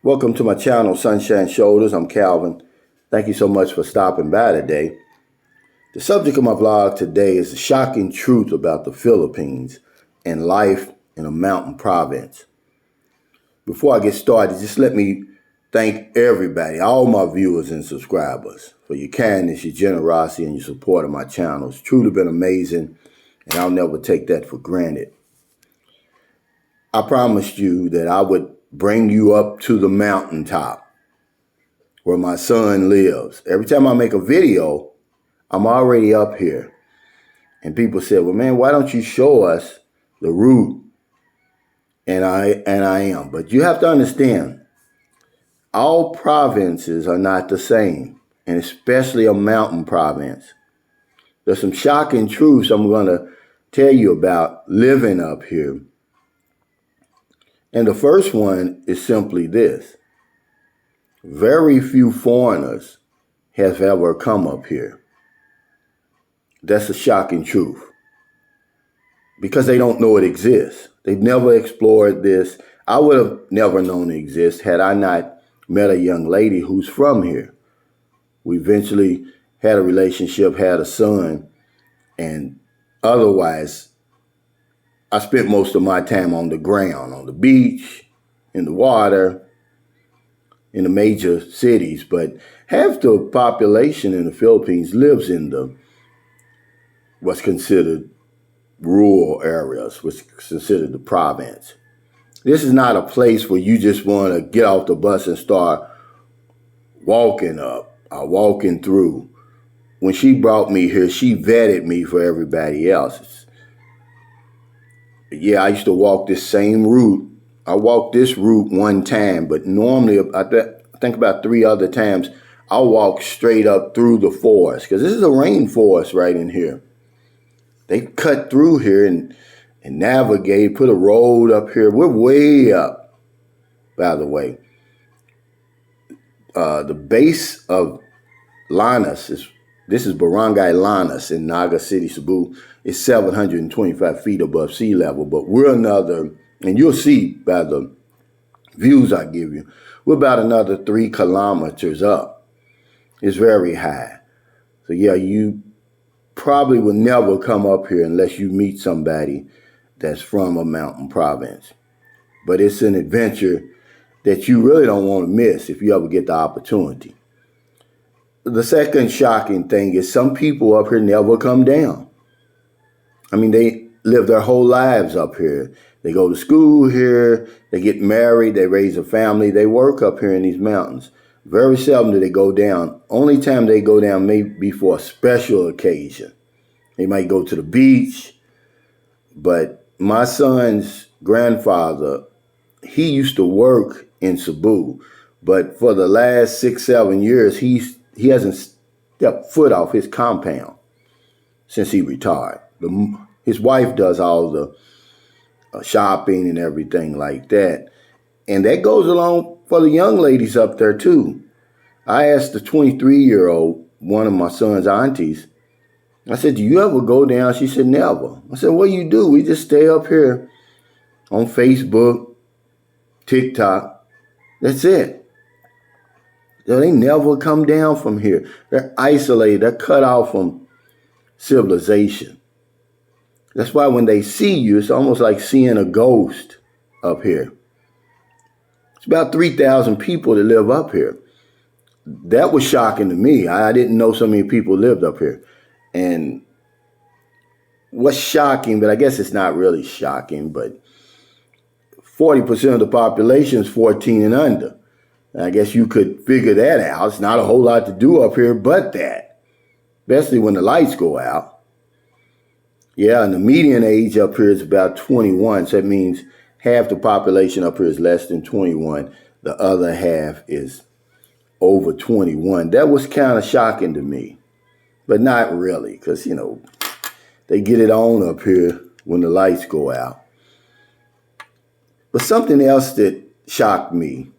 Welcome to my channel, Sunshine Shoulders. I'm Calvin. Thank you so much for stopping by today. The subject of my vlog today is the shocking truth about the Philippines and life in a mountain province. Before I get started, just let me thank everybody, all my viewers and subscribers, for your kindness, your generosity, and your support of my channel. It's truly been amazing, and I'll never take that for granted. I promised you that I would bring you up to the mountaintop where my son lives. Every time I make a video, I'm already up here. And people said, well, man, why don't you show us the route? And I am. But you have to understand, all provinces are not the same, and especially a mountain province. There's some shocking truths I'm going to tell you about living up here. And the first one is simply this. Very few foreigners have ever come up here. That's a shocking truth because they don't know it exists. They've never explored this. I would have never known it exists had I not met a young lady who's from here. We eventually had a relationship, had a son, and otherwise, I spent most of my time on the ground, on the beach, in the water, in the major cities. But half the population in the Philippines lives in what's considered rural areas, which is considered the province. This is not a place where you just want to get off the bus and start walking up or walking through. When she brought me here, she vetted me for everybody else. Yeah, I used to walk this same route. I walked this route one time, but normally, I think about 3 other times, I'll walk straight up through the forest because this is a rainforest right in here. They cut through here and navigate, put a road up here. We're way up, by the way. The base of Llanos, this is Barangay Llanos in Naga City, Cebu, is 725 feet above sea level. But we're another, and you'll see by the views I give you, we're about another 3 kilometers up. It's very high. So yeah, you probably will never come up here unless you meet somebody that's from a mountain province. But it's an adventure that you really don't want to miss if you ever get the opportunity. The second shocking thing is some people up here never come down. I mean, they live their whole lives up here. They go to school here, they get married, they raise a family, they work up here in these mountains. Very seldom do they go down. Only time they go down may be for a special occasion. They might go to the beach, but my son's grandfather, he used to work in Cebu, but for the last 6-7 years, he hasn't stepped foot off his compound since he retired. His wife does all the shopping and everything like that, and that goes along for the young ladies up there too. I asked the 23-year-old, one of my son's aunties, I said, do you ever go down? She said, never. I said, what do you do? We just stay up here on Facebook, TikTok. That's it. So they never come down from here. They're isolated. They're cut off from civilization. That's why when they see you, it's almost like seeing a ghost up here. It's about 3,000 people that live up here. That was shocking to me. I didn't know so many people lived up here. And what's shocking, but I guess it's not really shocking, but 40% of the population is 14 and under. And I guess you could figure that out. It's not a whole lot to do up here but that, especially when the lights go out. Yeah, and the median age up here is about 21, so that means half the population up here is less than 21. The other half is over 21. That was kind of shocking to me, but not really, because, you know, they get it on up here when the lights go out. But something else that shocked me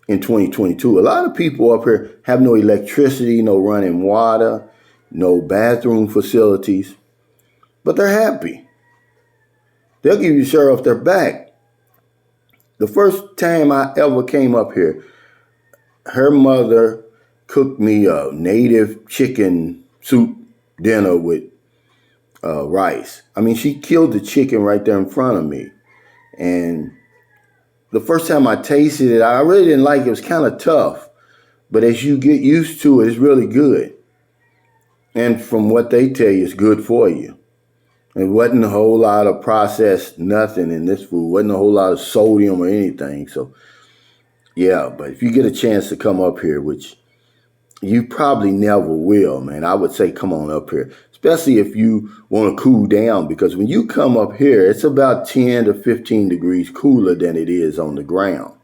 in 2022, a lot of people up here have no electricity, no running water, no bathroom facilities, but they're happy. They'll give you shirt off their back. The first time I ever came up here, her mother cooked me a native chicken soup dinner with rice. I mean, she killed the chicken right there in front of me. And the first time I tasted it, I really didn't like it. It was kind of tough. But as you get used to it, it's really good. And from what they tell you, it's good for you. It wasn't a whole lot of processed nothing in this food. Wasn't a whole lot of sodium or anything. So, yeah, but if you get a chance to come up here, which you probably never will, man, I would say come on up here, especially if you want to cool down, because when you come up here, it's about 10 to 15 degrees cooler than it is on the ground.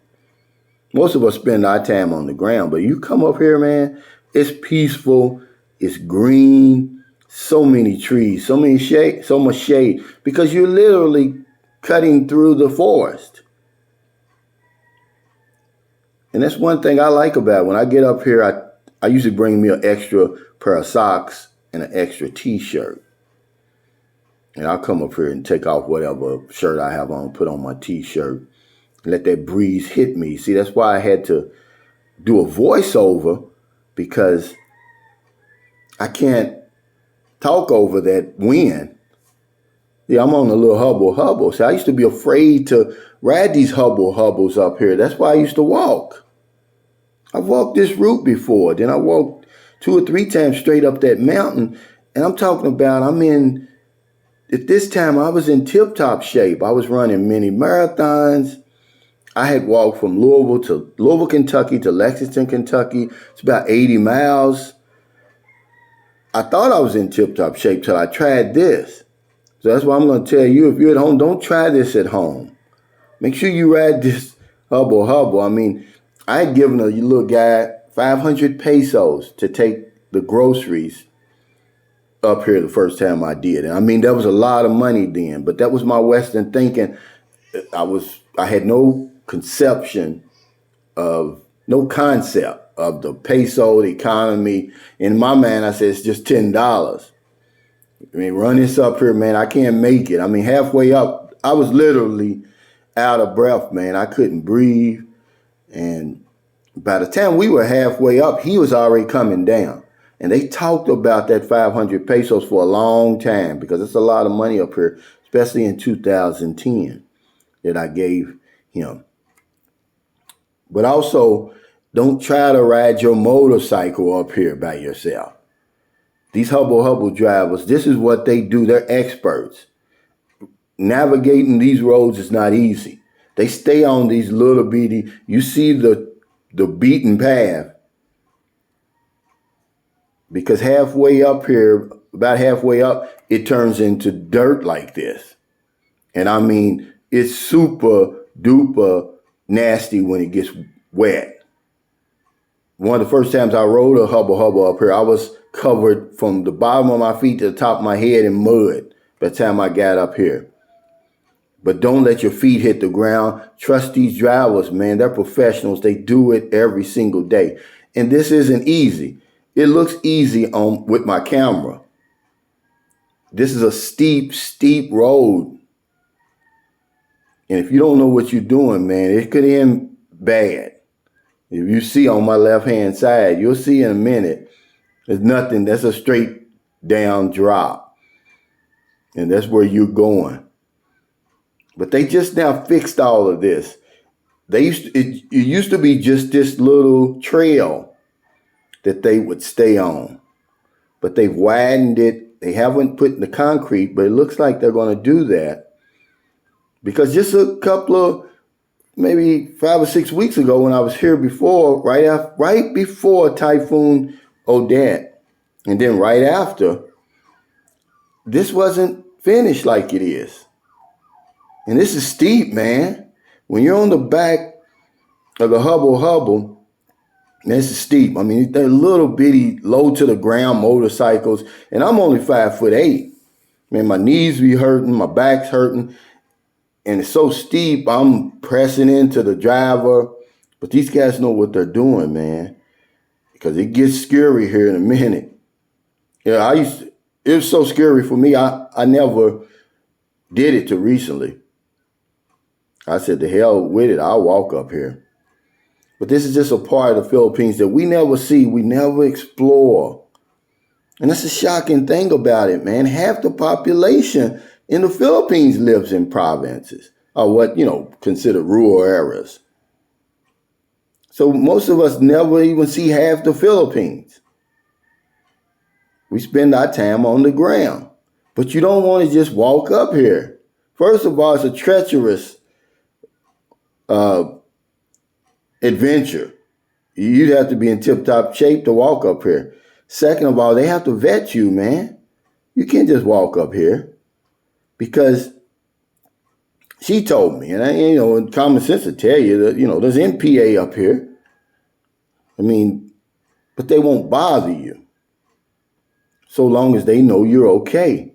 Most of us spend our time on the ground, but you come up here, man, it's peaceful, it's green, so many trees, so much shade, because you're literally cutting through the forest. And that's one thing I like about it. When I get up here, I usually bring me an extra pair of socks and an extra t-shirt. And I'll come up here and take off whatever shirt I have on, put on my t-shirt, let that breeze hit me. See, that's why I had to do a voiceover, because I can't talk over that wind. Yeah, I'm on a little hubble. See, I used to be afraid to ride these hubbles up here. That's why I used to walk. I've walked this route before. Then I walked 2 or 3 times straight up that mountain. And I'm talking about, at this time, I was in tip-top shape. I was running mini marathons. I had walked from Louisville, Kentucky to Lexington, Kentucky. It's about 80 miles. I thought I was in tip-top shape till I tried this. So that's why I'm going to tell you, if you're at home, don't try this at home. Make sure you ride this hubble. I mean, I had given a little guy 500 pesos to take the groceries up here the first time I did. And I mean, that was a lot of money then, but that was my Western thinking. I had no concept of the peso, the economy. In my mind, I said, it's just $10. I mean, run this up here, man. I can't make it. I mean, halfway up, I was literally out of breath, man. I couldn't breathe. And by the time we were halfway up, he was already coming down. And they talked about that 500 pesos for a long time, because it's a lot of money up here, especially in 2010 that I gave him. But also, don't try to ride your motorcycle up here by yourself. These hubble drivers, this is what they do. They're experts. Navigating these roads is not easy. They stay on these little bitty, you see the beaten path, because halfway up here, about halfway up, it turns into dirt like this. And I mean, it's super duper nasty when it gets wet. One of the first times I rode a hubble up here, I was covered from the bottom of my feet to the top of my head in mud by the time I got up here. But don't let your feet hit the ground. Trust these drivers, man. They're professionals. They do it every single day. And this isn't easy. It looks easy with my camera. This is a steep road. And if you don't know what you're doing, man, it could end bad. If you see on my left-hand side, you'll see in a minute, there's nothing. That's a straight down drop. And that's where you're going. But they just now fixed all of this. It used to be just this little trail that they would stay on. But they've widened it. They haven't put in the concrete, but it looks like they're going to do that. Because just a couple of, maybe 5 or 6 weeks ago when I was here before, right before Typhoon Odette, and then right after, this wasn't finished like it is. And this is steep, man. When you're on the back of the hubble, this is steep. I mean, they're little bitty, low to the ground motorcycles, and I'm only 5'8". Man, my knees be hurting, my back's hurting, and it's so steep, I'm pressing into the driver. But these guys know what they're doing, man, because it gets scary here in a minute. Yeah, it was so scary for me, I never did it till recently. I said, the hell with it, I'll walk up here. But this is just a part of the Philippines that we never see, we never explore. And that's a shocking thing about it, man. Half the population in the Philippines lives in provinces, or what, considered rural areas. So most of us never even see half the Philippines. We spend our time on the ground. But you don't want to just walk up here. First of all, it's a treacherous adventure. You'd have to be in tip-top shape to walk up here. Second of all, they have to vet you, man. You can't just walk up here. Because she told me, and common sense will tell you that, there's NPA up here. But they won't bother you so long as they know you're okay.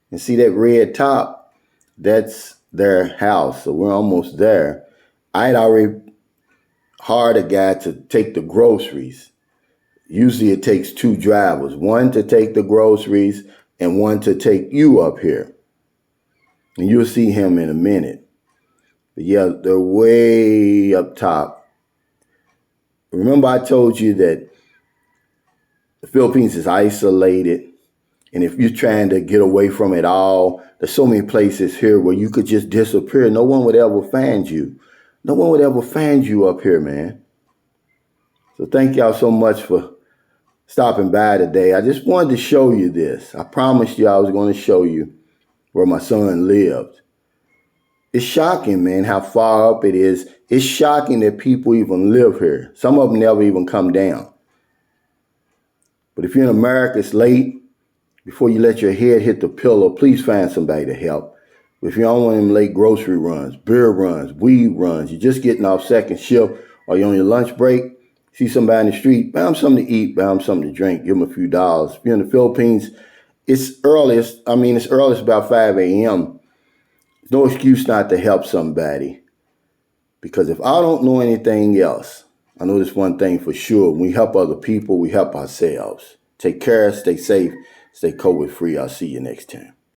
And see that red top, that's their house. So we're almost there. I had already hired a guy to take the groceries. Usually it takes 2 drivers, one to take the groceries and one to take you up here. And you'll see him in a minute. But yeah, they're way up top. Remember I told you that the Philippines is isolated. And if you're trying to get away from it all, there's so many places here where you could just disappear. No one would ever find you. No one would ever find you up here, man. So thank y'all so much for stopping by today. I just wanted to show you this. I promised you I was going to show you where my son lived. It's shocking, man, how far up it is. It's shocking that people even live here. Some of them never even come down. But if you're in America, it's late. Before you let your head hit the pillow, please find somebody to help. If you're on one of them late grocery runs, beer runs, weed runs, you're just getting off second shift, or you're on your lunch break, see somebody in the street, buy them something to eat, buy them something to drink, give them a few dollars. If you're in the Philippines, it's early. It's about 5 a.m. There's no excuse not to help somebody. Because if I don't know anything else, I know this one thing for sure. When we help other people, we help ourselves. Take care, stay safe, stay COVID free. I'll see you next time.